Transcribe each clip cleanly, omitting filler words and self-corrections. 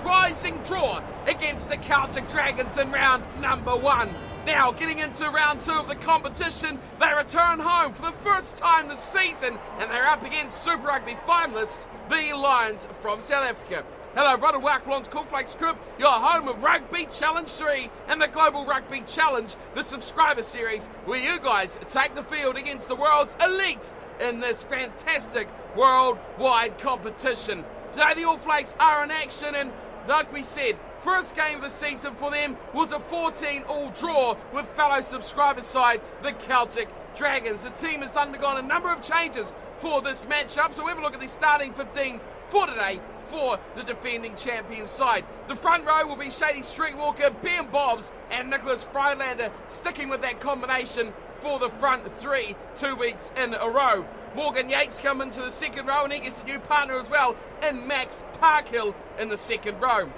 surprising draw against the Celtic Dragons in round number 1. Now, getting into round 2 of the competition, they return home for the first time this season, and they're up against Super Rugby finalists, the Lions from South Africa. Hello, everyone, and welcome along to Cool Flakes Group, your home of Rugby Challenge 3 and the Global Rugby Challenge, the subscriber series, where you guys take the field against the world's elite in this fantastic worldwide competition. Today, the All Flakes are in action, and like we said, first game of the season for them was a 14-all draw with fellow subscriber side, the Celtic Dragons. The team has undergone a number of changes for this matchup, so we'll have a look at the starting 15 for today for the defending champion side. The front row will be Shady Streetwalker, Ben Bobbs and Nicholas Freilander, sticking with that combination for the front 3 2 weeks in a row. Morgan Yates come into the second row, and he gets a new partner as well in Max Parkhill in the second row.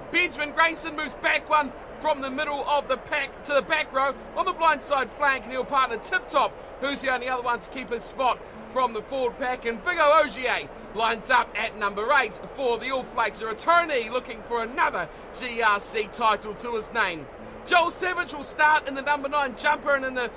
Benjamin Grayson moves back one from the middle of the pack to the back row on the blindside flank, and he'll partner Tip Top, who's the only other one to keep his spot from the forward pack, and Vigo Ogier lines up at number 8 for the All Flakes, a returnee looking for another GRC title to his name. Joel Savage will start in the number 9 jumper, and in the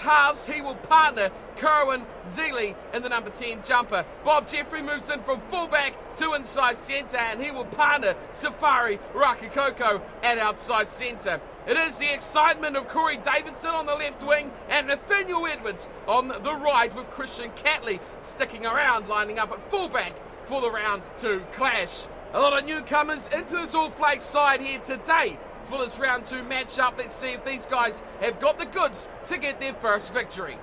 halves he will partner Kerwin Zealey in the number 10 jumper. Bob Jeffrey moves in from fullback to inside centre, and he will partner Safari Rakakoko at outside centre. It is the excitement of Corey Davidson on the left wing and Nathaniel Edwards on the right, with Christian Catley sticking around, lining up at fullback for the round 2 clash. A lot of newcomers into this All Flakes side here today for this round 2 matchup. Let's see if these guys have got the goods to get their first victory.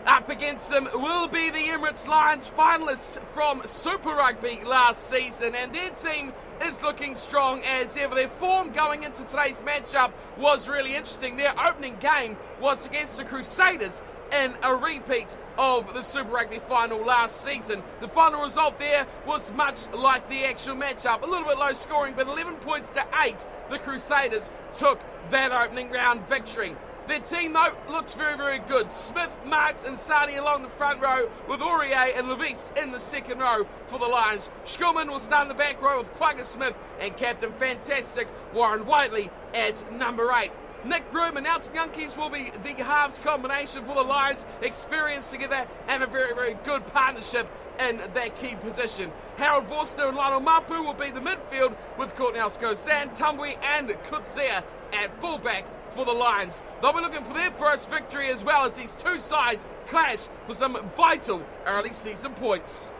Up against them will be the Emirates Lions, finalists from Super Rugby last season, and their team is looking strong as ever. Their form going into today's matchup was really interesting. Their opening game was against the Crusaders in a repeat of the Super Rugby final last season. The final result there was much like the actual matchup, a little bit low scoring, but 11 points to 8, the Crusaders took that opening round victory. Their team, though, looks very, very good. Smith, Marks and Sadi along the front row, with Aurier and Levis in the second row for the Lions. Schulman will start in the back row with Quagga Smith and Captain Fantastic Warren Whiteley at number 8. Nick Broom and Elton Yankees will be the halves combination for the Lions, experience together and a very, very good partnership in that key position. Harold Vorster and Lionel Mapu will be the midfield, with Courtney Skozan, Tumbwe and Kutzea at fullback for the Lions. They'll be looking for their first victory as well, as these two sides clash for some vital early season points.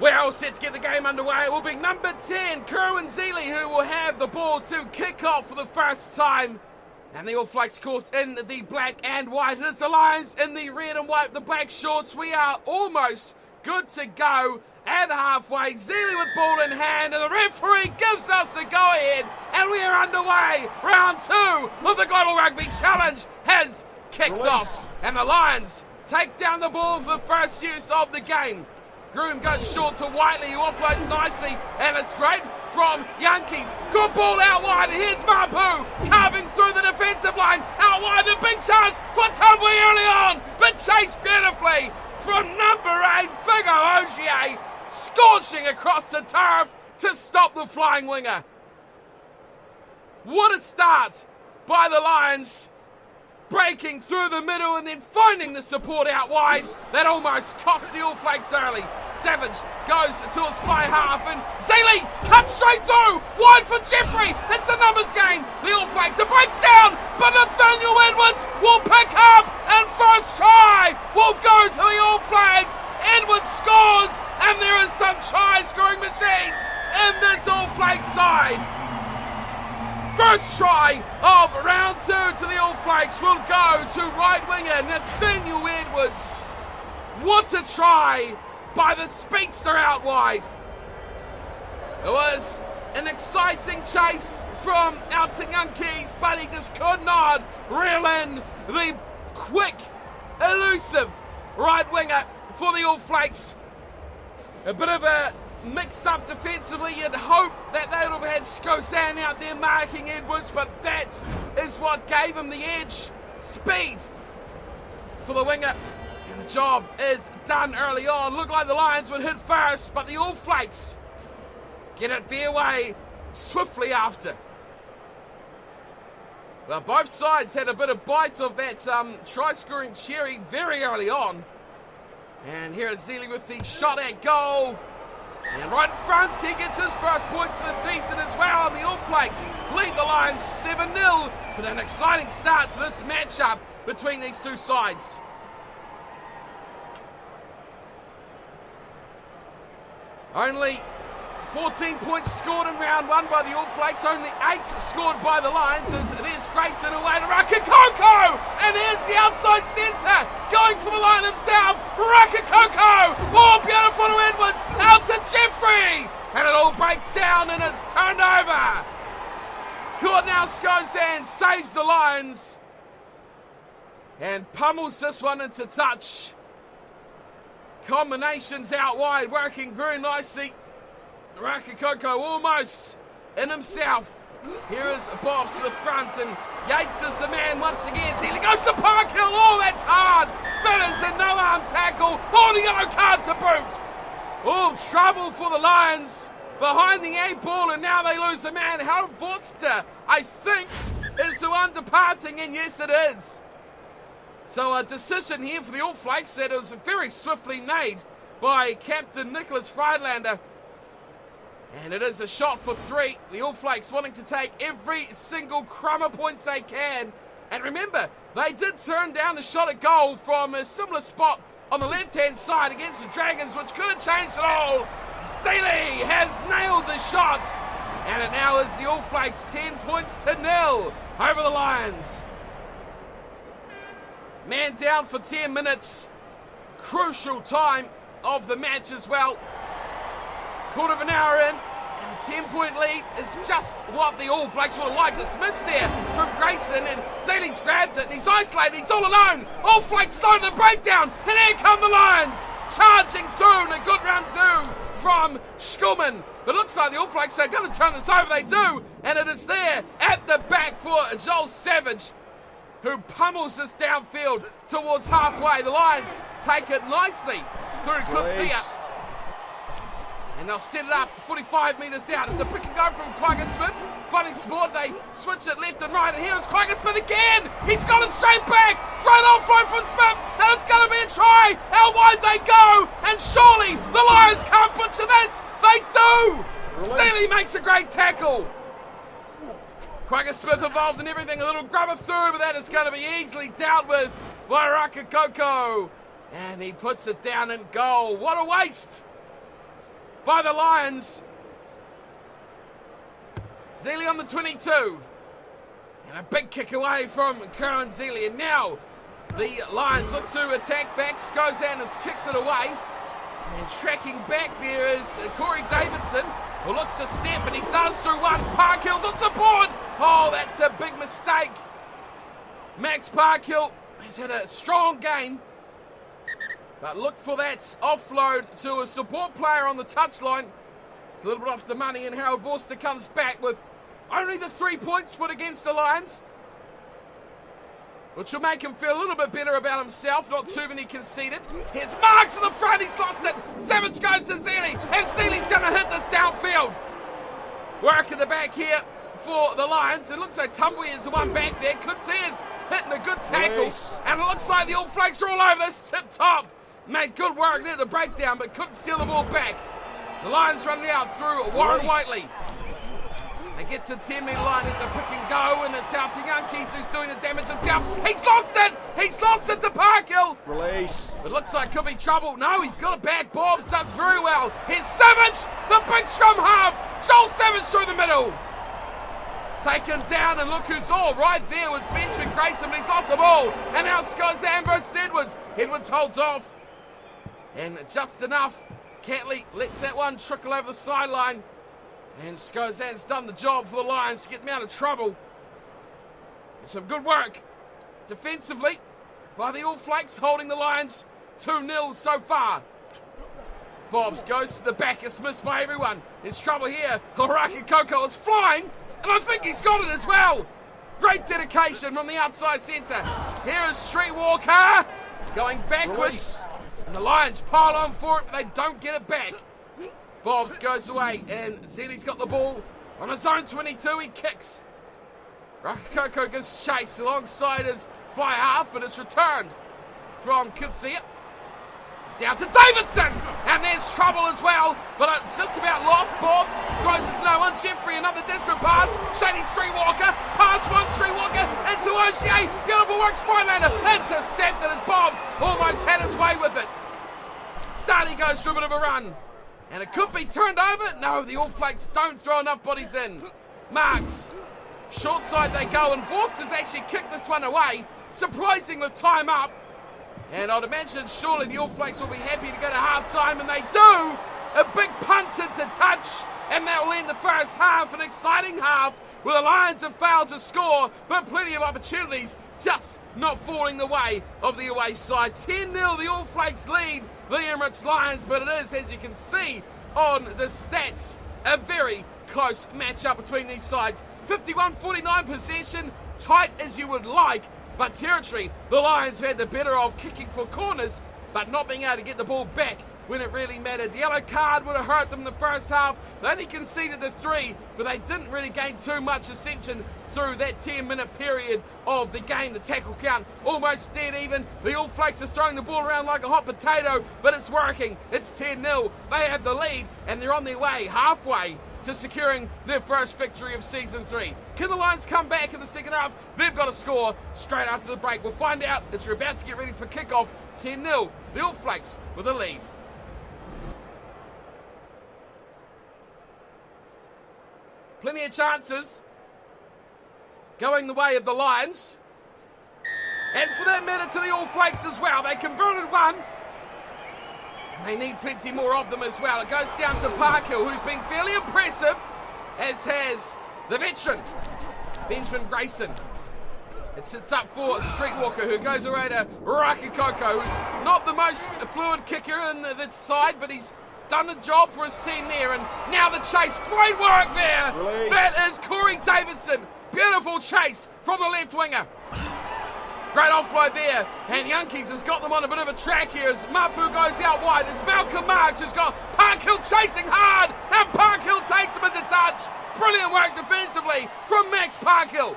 We're all set to get the game underway. It will be number 10, Kerwin Zealey, who will have the ball to kick off for the first time. And the All Flakes, of course, in the black and white. It is the Lions in the red and white, the black shorts. We are almost good to go at halfway. Zealey with ball in hand, and the referee gives us the go-ahead, and we are underway. Round 2 of the Global Rugby Challenge has kicked off, and the Lions take down the ball for the first use of the game. Groom goes short to Whiteley, who offloads nicely, and it's great from Yankees. Good ball out wide, and here's Mapu carving through the defensive line. Out wide, a big chance for Tumbwe early on, but chased beautifully from number 8, Vigo Ogier, scorching across the turf to stop the flying winger. What a start by the Lions, breaking through the middle and then finding the support out wide. That almost cost the All Flakes early. Savage goes to his fly half, and Zealey cuts straight through, wide for Jeffrey. It's a numbers game. The All Flakes, it breaks down, but Nathaniel Edwards will pick up, and first try will go to the All Flakes. Edwards scores, and there is some try-scoring machines in this All Flakes side. First try of round 2 to the All Flakes will go to right winger Nathaniel Edwards. What a try by the speedster out wide. It was an exciting chase from Elton Yankees, but he just could not reel in the quick, elusive right winger for the All Flakes. A bit of a mix-up defensively. You'd hope that they would have had Skozan out there marking Edwards, but that is what gave him the edge. Speed for the winger, and And the job is done early on. Looked like the Lions would hit first, but the All Flakes get it their way swiftly after. Well, both sides had a bit of bite of that try-scoring cherry very early on. And here is Zealy with the shot at goal. And right in front, he gets his first points of the season as well. And the All Flakes lead the Lions 7-0. But an exciting start to this matchup between these two sides. Only 14 points scored in round one by the All Flakes, only 8 scored by the Lions as there's Grayson away to Rakakoko, and here's the outside centre, going for the line himself, Rakakoko, oh beautiful to Edwards, out to Jeffrey, and it all breaks down and it's turned over. Now Skozan saves the Lions and pummels this one into touch. Combinations out wide, working very nicely. Rakakoko almost in himself. Here is Bobs to the front and Yates is the man once again. He goes to Parkhill. Oh, that's hard. That is a no-arm tackle. Oh, the yellow card to boot. Oh, trouble for the Lions. Behind the 8 ball and now they lose the man. Harold Forster, I think, is the one departing, and yes it is. So a decision here for the All Flakes that was very swiftly made by Captain Nicholas Friedlander. And it is a shot for 3. The All Flakes wanting to take every single crumb of points they can. And remember, they did turn down the shot at goal from a similar spot on the left-hand side against the Dragons, which could have changed it all. Seeley has nailed the shot. And it now is the All Flakes 10 points to 0 over the Lions. Man down for 10 minutes. Crucial time of the match as well. Quarter of an hour in, and a 10-point lead is just what the All Flakes would have liked. It's missed there from Grayson, and Seeley's grabbed it, and he's isolated, he's all alone. All Flakes starting the breakdown, and here come the Lions, charging through in a good round 2 from Schulman. But it looks like the All Flakes are going to turn this over, they do, and it is there at the back for Joel Savage, who pummels this downfield towards halfway. The Lions take it nicely through Kutsia. And they'll set it up 45 metres out. It's a pick and go from Quagga Smith. Funny sport, they switch it left and right. And here's Quagga Smith again. He's got it straight back. Great offload from Smith. And it's going to be a try. Out wide they go. And surely the Lions can't butcher this. They do. Seeley makes a great tackle. Quagga Smith involved in everything. A little grubber through, but that is going to be easily dealt with by Rakakoko. And he puts it down in goal. What a waste by the Lions. Zealy on the 22. And a big kick away from Curran Zealy. And now the Lions look to attack back. Skozan has kicked it away. And tracking back there is Corey Davidson, who looks to step, and he does through one. Parkhill's on support. Oh, that's a big mistake. Max Parkhill has had a strong game. But look for that offload to a support player on the touchline. It's a little bit off the money, and Harold Forster comes back with only the 3 points put against the Lions, which will make him feel a little bit better about himself. Not too many conceded. Here's Marks in the front. He's lost it. Savage goes to Zealy, and Zealy's going to hit this downfield. Work in the back here for the Lions. It looks like Tumbui is the one back there. Kutsia's hitting a good tackle. And it looks like the All Flakes are all over this tip top. Made good work there at the breakdown, but couldn't steal the ball back. The Lions running out through Warren Whiteley. They get to the 10-metre line. It's a pick and go, and it's out to Yankees, who's doing the damage himself. He's lost it! He's lost it to Parkhill! Release. It looks like could be trouble. No, he's got it back. Bobs does very well. Here's Savage, the big scrum half. Joel Savage through the middle. Taken down, and look who's all right there was Benjamin Grayson, but he's lost the ball. And now Skozan versus Edwards. Edwards holds off. And just enough. Catley lets that one trickle over the sideline. And Skozan's done the job for the Lions to get them out of trouble. Some good work defensively by the All Flakes, holding the Lions 2-0 so far. Bobs goes to the back. It's missed by everyone. There's trouble here. Rakakoko is flying, and I think he's got it as well. Great dedication from the outside centre. Here is Streetwalker. going backwards. And the Lions pile on for it, but they don't get it back. Bobs goes away, and Zeli's got the ball on his own 22. He kicks. Rakakoko gives chase alongside his fly half, but it's returned from Kitsia. Down to Davidson, and there's trouble as well, but it's just about lost. Bobs throws it to no one. Jeffrey, another desperate pass. Shady Streetwalker, pass one, Streetwalker into O'Shea. Beautiful work, Freilander, intercepted as Bobs almost had his way with it. Sadi goes for a bit of a run, and it could be turned over. No, the All Flakes don't throw enough bodies in. Marks, short side they go, and Forster's actually kicked this one away, surprising with time up. And I'd imagine surely the All Flakes will be happy to go to half-time, and they do! A big punt into touch, and that will end the first half, an exciting half, where the Lions have failed to score, but plenty of opportunities, just not falling the way of the away side. 10-0, the All Flakes lead the Emirates Lions, but it is, as you can see on the stats, a very close matchup between these sides. 51-49 possession, tight as you would like, but territory, the Lions had the better of kicking for corners, but not being able to get the ball back when it really mattered. The yellow card would have hurt them in the first half. They only conceded the 3, but they didn't really gain too much ascension through that 10-minute period of the game. The tackle count almost dead even. The All Flakes are throwing the ball around like a hot potato, but it's working. It's 10-0. They have the lead, and they're on their way halfway to securing their first victory of Season 3. Can the Lions come back in the second half? They've got to score straight after the break. We'll find out as we're about to get ready for kickoff. 10-0, the All Flakes with a lead. Plenty of chances going the way of the Lions. And for that matter to the All Flakes as well. They converted one. They need plenty more of them as well. It goes down to Parkhill, who's been fairly impressive, as has the veteran, Benjamin Grayson. It sits up for Streetwalker, who goes away to Rakakoko, who's not the most fluid kicker in the side, but he's done a job for his team there. And now the chase. Great work there. Release. That is Corey Davidson. Beautiful chase from the left winger. Great offload there, and Yankees has got them on a bit of a track here as Mapu goes out wide. There's Malcolm Marks who's got Parkhill chasing hard, and Parkhill takes him into touch. Brilliant work defensively from Max Parkhill.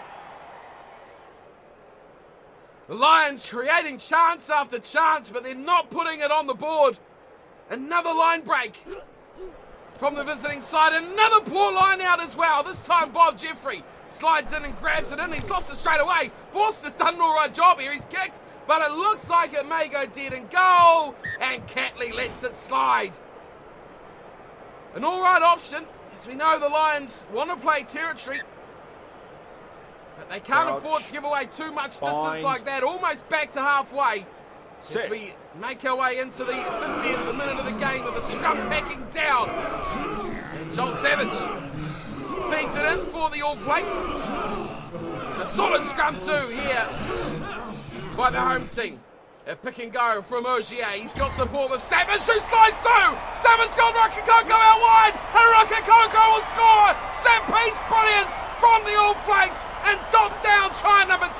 The Lions creating chance after chance, but they're not putting it on the board. Another line break from the visiting side. Another poor line out as well. This time Bob Jeffrey slides in and grabs it in. He's lost it straight away. Forster's done an all right job here. He's kicked, but it looks like it may go dead and goal. And Catley lets it slide. An all right option, as we know the Lions want to play territory, but they can't afford to give away too much distance like that. Almost back to halfway. As we make our way into the 50th minute of the game with the scrum packing down. And Joel Savage feeds it in for the All Flakes. A solid scrum too here by the home team. A pick and go from Ogier. He's got support with Savage, who slides through. Savage's got Rakakoko out wide, and Rakakoko will score. Set piece brilliance from the All Flakes, and dot down try number 2.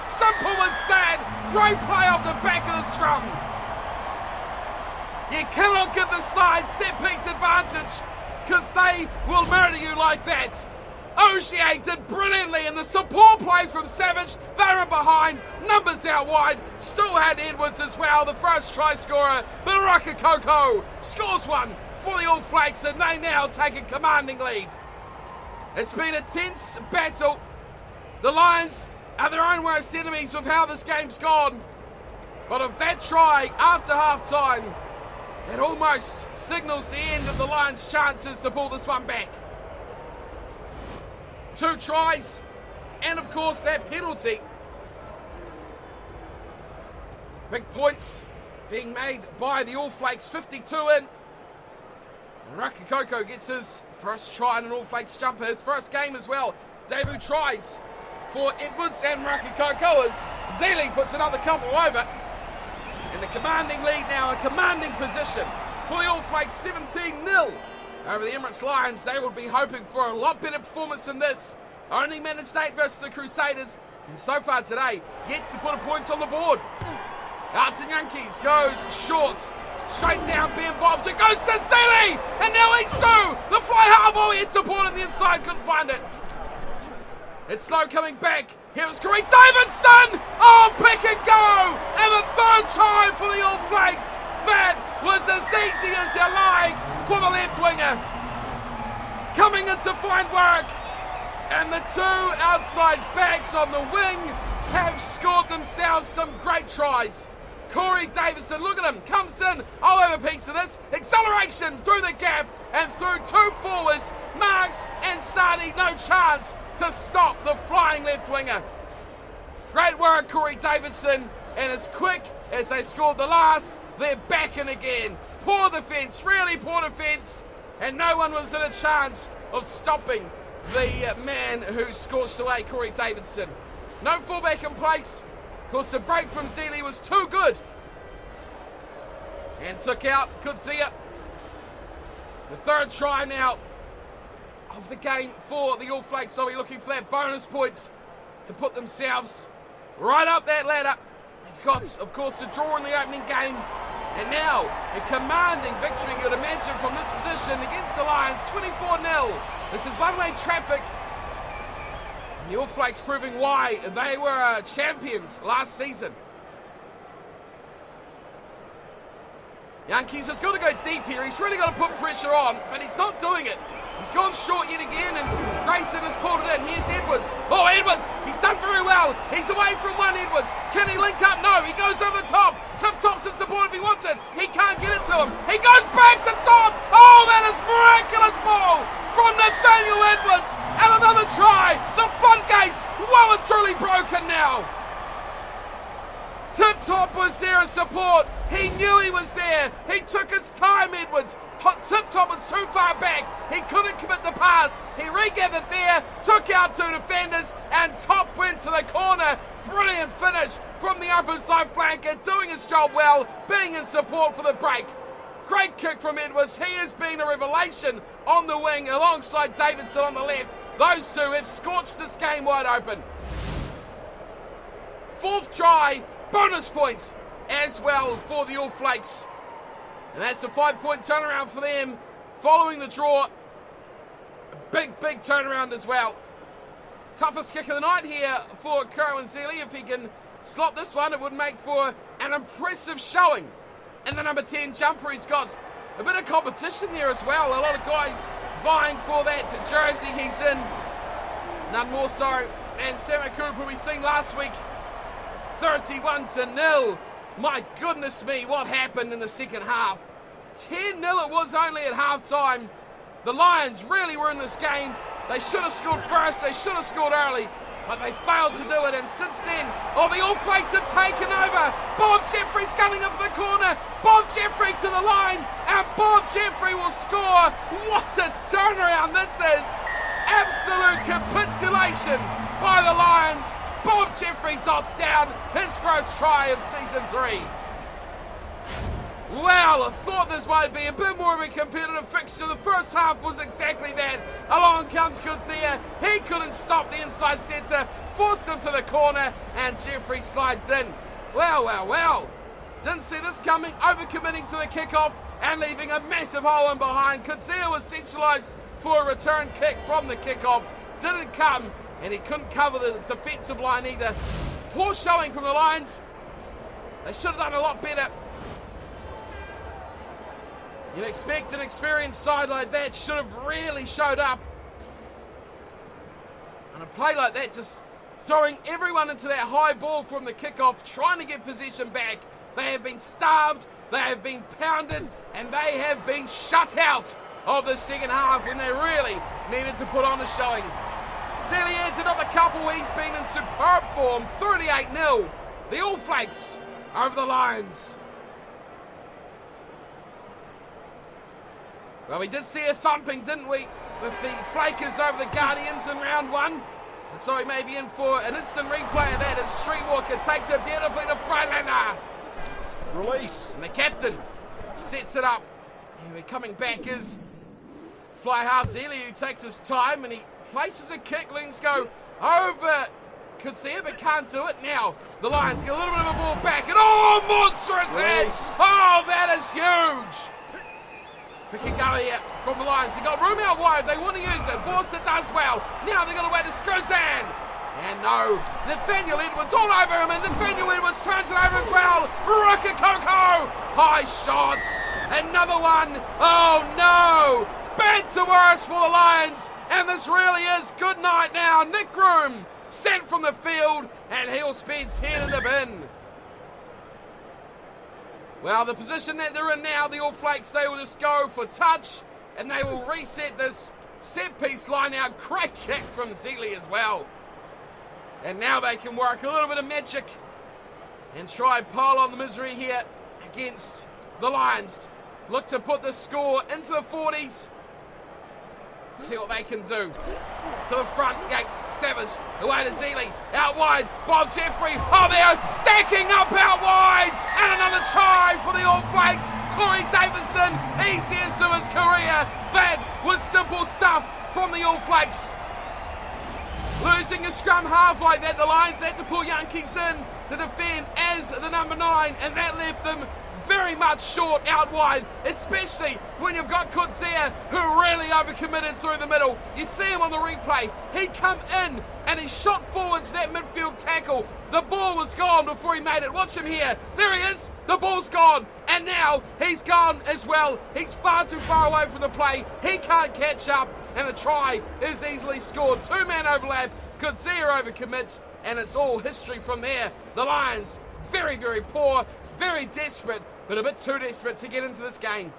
Simple as that. Great play off the back of the scrum. You cannot give the side set piece advantage, because they will murder you like that. Ogier did brilliantly in the support play from Savage. They're in behind, numbers out wide. Still had Edwards as well, the first try scorer. But Rakakoko scores one for the All Flakes, and they now take a commanding lead. It's been a tense battle. The Lions are their own worst enemies with how this game's gone. But if that try after half-time, it almost signals the end of the Lions' chances to pull this one back. 2 tries, and of course that penalty. Big points being made by the All Flakes, 52 in. And Rakakoko gets his first try in an All Flakes jumper, his first game as well. Debut tries for Edwards and Rakakoko as Zeli puts another couple over. And the commanding lead now, a commanding position for the All Flakes, 17-0 over the Emirates Lions. They will be hoping for a lot better performance than this. Only managed 8 versus the Crusaders, and so far today, yet to put a point on the board. Arts and Yankees goes short. Straight down, Ben Bobs. It goes to Seeley. And now Isu. The fly half. Oh, he had support on the inside. Couldn't find it. It's slow coming back. Here's Corey Davidson. Oh, pick and go. And the third try for the All Flakes. That was as easy as you like for the left winger. Coming in to find work. And the two outside backs on the wing have scored themselves some great tries. Corey Davidson, look at him, comes in, I'll have a piece of this. Acceleration through the gap and through two forwards. Marks and Sadi, no chance to stop the flying left winger. Great work, Corey Davidson, and as quick as they scored the last, they're back in again. Poor defence, really poor defence, and no one was in a chance of stopping the man who scorched away Corey Davidson. No fullback in place. Of course, the break from Seeley was too good. And took out Kudzia. The third try now of the game for the All Flakes. So we're looking for that bonus point to put themselves right up that ladder. They've got, of course, a draw in the opening game. And now a commanding victory, you would imagine, from this position against the Lions, 24-0. This is one-way traffic. The All Flakes proving why they were champions last season. Yankees has got to go deep here. He's really got to put pressure on, but he's not doing it. He's gone short yet again, and Grayson has pulled it in. Here's Edwards. Oh, Edwards! He's done very well. He's away from one, Edwards. Can he link up? No, he goes over the top. Tip-Top's in support if he wants it. He can't get it to him. He goes back to top. Oh, that is miraculous ball from Nathaniel Edwards. And another try. The floodgates well and truly broken now. Tip-Top was there as support. He knew he was there. He took his time, Edwards. Tip-Top was too far back. He couldn't commit the pass. He regathered there, took out two defenders, and Top went to the corner. Brilliant finish from the open side flanker, doing his job well, being in support for the break. Great kick from Edwards. He has been a revelation on the wing alongside Davidson on the left. Those two have scorched this game wide open. Fourth try, bonus points as well for the All Flakes. And that's a 5-point turnaround for them following the draw. A big turnaround as well. Toughest kick of the night here for Kerwin Seeley. If he can slot this one, it would make for an impressive showing. And the number 10 jumper, he's got a bit of competition there as well. A lot of guys vying for that jersey he's in. None more so than Samakup, who we seen last week. 31-0. My goodness me, what happened in the second half? 10-0 it was only at halftime. The Lions really were in this game. They should have scored first, they should have scored early, but they failed to do it. And since then, the All Flakes have taken over. Bob Jeffrey's coming in for the corner. Bob Jeffrey to the line, and Bob Jeffrey will score. What a turnaround this is. Absolute capitulation by the Lions. Bob Jeffrey dots down his first try of season 3. Well, I thought this might be a bit more of a competitive fixture. The first half was exactly that. Along comes Kudzia. He couldn't stop the inside centre, forced him to the corner, and Jeffrey slides in. Well. Didn't see this coming, overcommitting to the kickoff and leaving a massive hole in behind. Kudzia was centralised for a return kick from the kickoff. Didn't come, and he couldn't cover the defensive line either. Poor showing from the Lions. They should have done a lot better. You'd expect an experienced side like that should have really showed up. And a play like that, just throwing everyone into that high ball from the kickoff, trying to get possession back. They have been starved, they have been pounded, and they have been shut out of the second half when they really needed to put on a showing. Seeley adds another couple. He's been in superb form. 38-0. The All Flakes over the Lions. Well, we did see a thumping, didn't we, with the Flakers over the Guardians in round 1. And so he may be in for an instant replay of that as Streetwalker takes it beautifully to Freilander. Release. And the captain sets it up. And coming back is fly half Seeley, who takes his time and he places a kick. Let's go over Could see it, but can't do it. Now, the Lions get a little bit of a ball back, and oh, monstrous hit! Oh, that is huge! Picking up here from the Lions. They got room out wide. They want to use it. Forster does well. Now they're going to wait to Scruzan. And no, Nathaniel Edwards all over him, and Nathaniel Edwards turns it over as well. Rukakoko! High shots. Another one. Oh no! Bad to worse for the Lions. And this really is good night now. Nick Groom sent from the field, and he'll spend his head in the bin. Well, the position that they're in now, the All Flakes, they will just go for touch, and they will reset this set-piece line out. Great kick from Zealy as well. And now they can work a little bit of magic and try and pile on the misery here against the Lions. Look to put the score into the 40s. See what they can do. To the front, Yates, Savage, away to Zealy, out wide, Bob Jeffrey, oh, they are stacking up out wide, and another try for the All Flakes. Corey Davidson, easiest of his career. That was simple stuff from the All Flakes. Losing a scrum half like that, the Lions had to pull Yankees in to defend as the number 9, and that left them very much short out wide, especially when you've got Kutzea, who really overcommitted through the middle. You see him on the replay. He come in and he shot forward to that midfield tackle. The ball was gone before he made it. Watch him here. There he is. The ball's gone. And now he's gone as well. He's far too far away from the play. He can't catch up. And the try is easily scored. 2-man overlap. Kutzea overcommits. And it's all history from there. The Lions, very, very poor. Very desperate, but a bit too desperate to get into this game.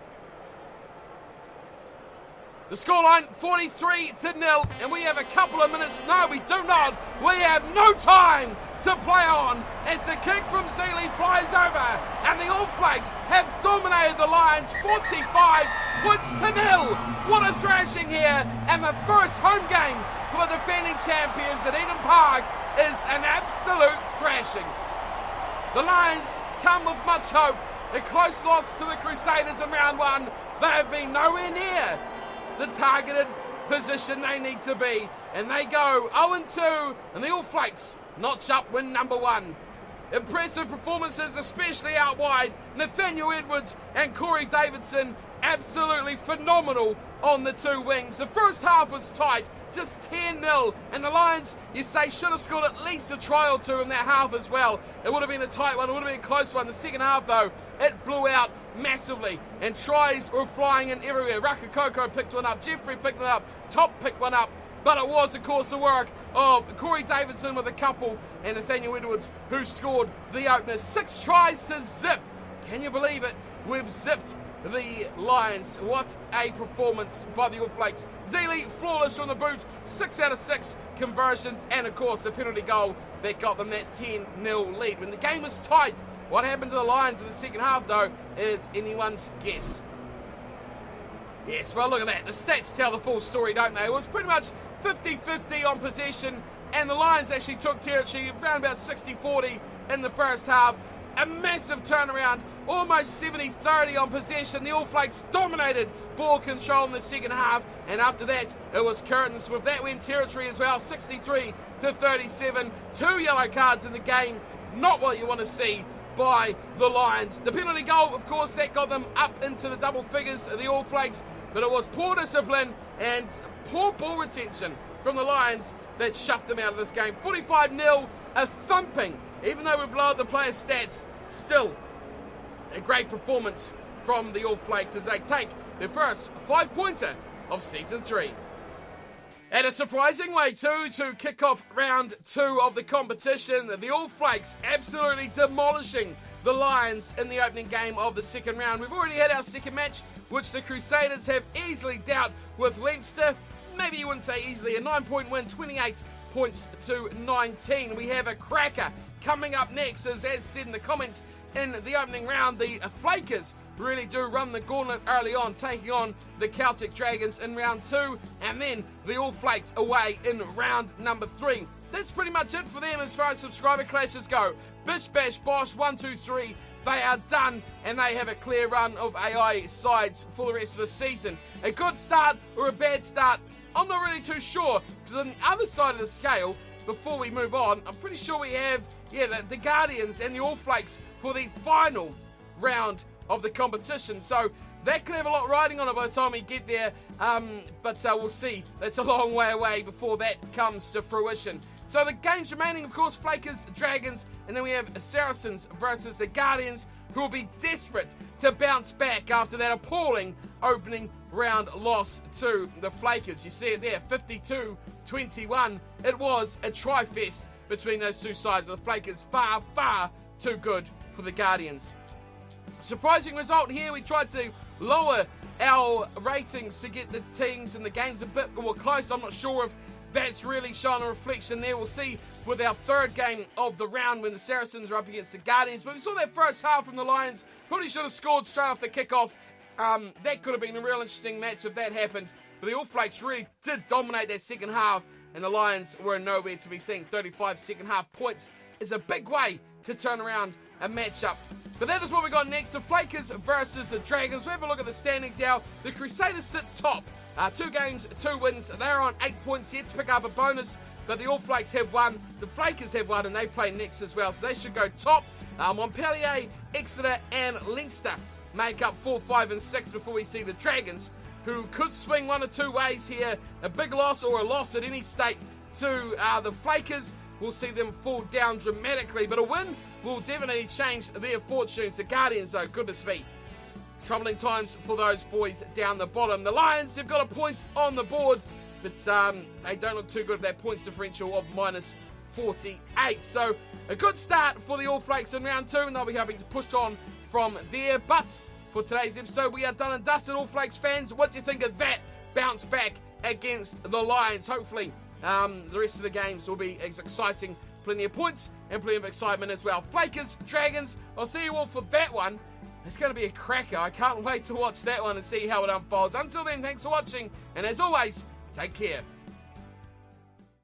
The scoreline 43-0, and we have a couple of minutes. No, we do not. We have no time to play on as the kick from Zealy flies over, and the All Flakes have dominated the Lions 45 points to 0. What a thrashing here, and the first home game for the defending champions at Eden Park is an absolute thrashing. The Lions come with much hope. A close loss to the Crusaders in round 1. They have been nowhere near the targeted position they need to be. And they go 0-2, and the All Flakes notch up win number 1. Impressive performances, especially out wide. Nathaniel Edwards and Corey Davidson, absolutely phenomenal on the two wings. The first half was tight, just 10-0, and the Lions, you say, should have scored at least a try or two in that half as well. It would have been a tight one, it would have been a close one. The second half, though, it blew out massively, and tries were flying in everywhere. Rukakoko picked one up, Jeffrey picked one up, Top picked one up, but it was, of course, the work of Corey Davidson with a couple, and Nathaniel Edwards, who scored the opener. 6 tries to zip. Can you believe it? We've zipped the Lions. What a performance by the All Flakes. Zealy, flawless from the boot, 6 out of 6 conversions, and of course the penalty goal that got them that 10-0 lead. When the game was tight, what happened to the Lions in the second half, though, is anyone's guess. Yes, well, look at that. The stats tell the full story, don't they? It was pretty much 50-50 on possession, and the Lions actually took territory around about 60-40 in the first half. A massive turnaround, almost 70-30 on possession. The All Flakes dominated ball control in the second half, and after that, it was curtains. With that, we in territory as well, 63-37. 2 yellow cards in the game, not what you want to see by the Lions. The penalty goal, of course, that got them up into the double figures of the All Flakes, but it was poor discipline and poor ball retention from the Lions that shut them out of this game. 45-0, a thumping. Even though we've lowered the players' stats, still a great performance from the All Flakes as they take their first 5-pointer of Season 3. And a surprising way, too, to kick off round 2 of the competition. The All Flakes absolutely demolishing the Lions in the opening game of the second round. We've already had our second match, which the Crusaders have easily dealt with Leinster. Maybe you wouldn't say easily, a 9-point win, 28 points to 19. We have a cracker coming up next, as said in the comments in the opening round, the Flakes really do run the gauntlet early on, taking on the Celtic Dragons in round 2, and then the All Flakes away in round number 3. That's pretty much it for them as far as subscriber clashes go. Bish Bash Bosh 1, 2, 3, they are done, and they have a clear run of AI sides for the rest of the season. A good start or a bad start, I'm not really too sure, because on the other side of the scale, before we move on, I'm pretty sure we have, the Guardians and the All Flakes for the final round of the competition. So that could have a lot riding on it by the time we get there, but we'll see. That's a long way away before that comes to fruition. So the games remaining, of course, Flakes, Dragons, and then we have Saracens versus the Guardians, who will be desperate to bounce back after that appalling opening round loss to the Flakers. You see it there, 52-21. It was a tri-fest between those two sides. The Flakers far, far too good for the Guardians. Surprising result here. We tried to lower our ratings to get the teams and the games a bit more close. I'm not sure if that's really shown a reflection there. We'll see with our third game of the round when the Saracens are up against the Guardians. But we saw that first half from the Lions. Probably should have scored straight off the kickoff. That could have been a real interesting match if that happened. But the All Flakes really did dominate that second half, and the Lions were nowhere to be seen. 35 second half points is a big way to turn around a matchup. But that is what we got next. The Flakers versus the Dragons. We have a look at the standings now. The Crusaders sit top. 2 games, 2 wins. They're on 8 points yet to pick up a bonus. But the All Flakes have won. The Flakers have won, and they play next as well. So they should go top. Montpellier, Exeter, and Leinster make up 4, 5, and 6 before we see the Dragons, who could swing one or two ways here. A big loss or a loss at any state to the Flakers will see them fall down dramatically, but a win will definitely change their fortunes. The Guardians, though, goodness me, troubling times for those boys down the bottom. The Lions have got a point on the board, but they don't look too good with that points differential of minus 48. So a good start for the All Flakes in round 2, and they'll be hoping to push on from there. But for today's episode, we are done and dusted. All Flakes fans, what do you think of that bounce back against the Lions? Hopefully the rest of the games will be as exciting. Plenty of points and plenty of excitement as well. Flakers, Dragons, I'll see you all for that one. It's going to be a cracker. I can't wait to watch that one and see how it unfolds. Until then, thanks for watching, and as always, take care.